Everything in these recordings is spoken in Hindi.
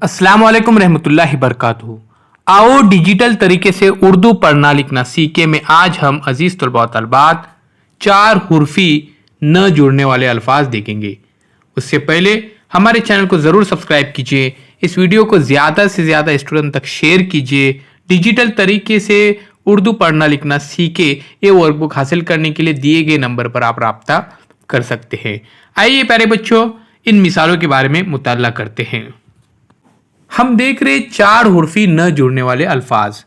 अस्सलाम वालेकुम रहमतुल्लाहि बरकातहू। आओ डिजिटल तरीके से उर्दू पढ़ना लिखना सीखे में आज हम अजीज तलबा तलबात चार हुर्फी न जुड़ने वाले अल्फाज देखेंगे। उससे पहले हमारे चैनल को ज़रूर सब्सक्राइब कीजिए, इस वीडियो को ज़्यादा से ज़्यादा स्टूडेंट तक शेयर कीजिए। डिजिटल तरीके से उर्दू पढ़ना लिखना सीखे ये वर्कबुक हासिल करने के लिए दिए गए नंबर पर आप राब्ता कर सकते हैं। आइए प्यारे बच्चों, इन मिसालों के बारे में मुताला करते हैं। हम देख रहे चार हुर्फी न जुड़ने वाले अल्फाज।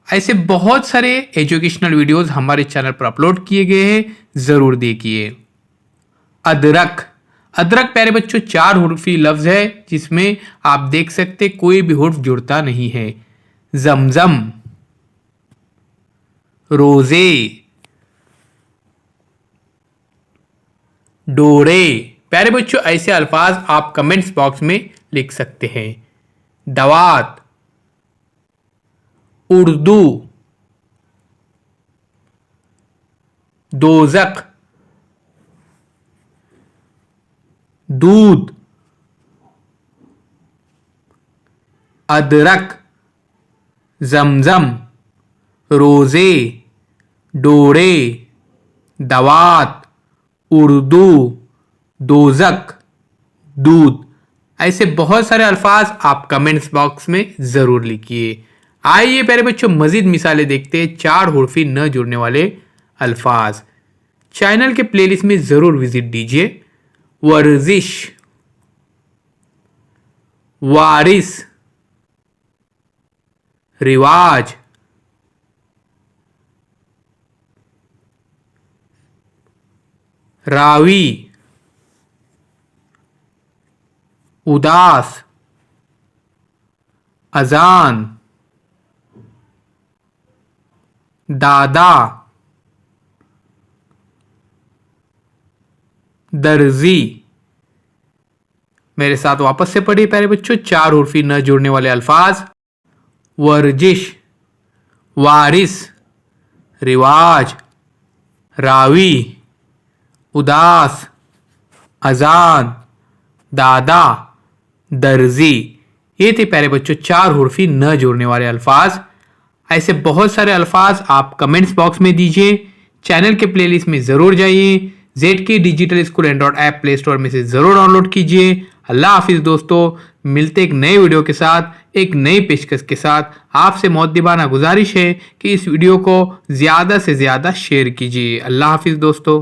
ऐसे बहुत सारे एजुकेशनल वीडियोस हमारे चैनल पर अपलोड किए गए हैं, जरूर देखिए। अदरक, अदरक प्यारे बच्चों चार हुर्फी लफ्ज है जिसमें आप देख सकते कोई भी हुर्फ जुड़ता नहीं है। जमजम, रोजे, डोरे। प्यारे बच्चों ऐसे अल्फाज आप कमेंट्स बॉक्स में लिख सकते हैं। दवात, उर्दू, दोजक, दूध, अदरक, जमजम, रोजे, डोरे, दवात, उर्दू, दोजक, दूध। ऐसे बहुत सारे अल्फाज आप कमेंट्स बॉक्स में जरूर लिखिए। आइए प्यारे बच्चों मजीद मिसालें देखते हैं चार हुर्फी न जुड़ने वाले अल्फाज। चैनल के प्लेलिस्ट में जरूर विजिट दीजिए। वर्जिश, वारिस, रिवाज, रावी, उदास, अजान, दादा, दर्जी। मेरे साथ वापस से पढ़िए प्यारे बच्चों चार उर्फी न जुड़ने वाले अल्फाज। वर्जिश, वारिस, रिवाज, रावी, उदास, अजान, दादा, दर्जी। ये थे प्यारे बच्चों चार हुर्फी न जोड़ने वाले अल्फाज। ऐसे बहुत सारे अल्फाज आप कमेंट्स बॉक्स में दीजिए। चैनल के प्लेलिस्ट में ज़रूर जाइए। ZK digital school Android app play store में से ज़रूर डाउनलोड कीजिए। अल्लाह हाफिज़ दोस्तों, मिलते एक नए वीडियो के साथ, एक नई पेशकश के साथ। आपसे मुअद्दिबाना गुजारिश है कि इस वीडियो को ज़्यादा से ज़्यादा शेयर कीजिए। अल्लाह हाफिज़ दोस्तों।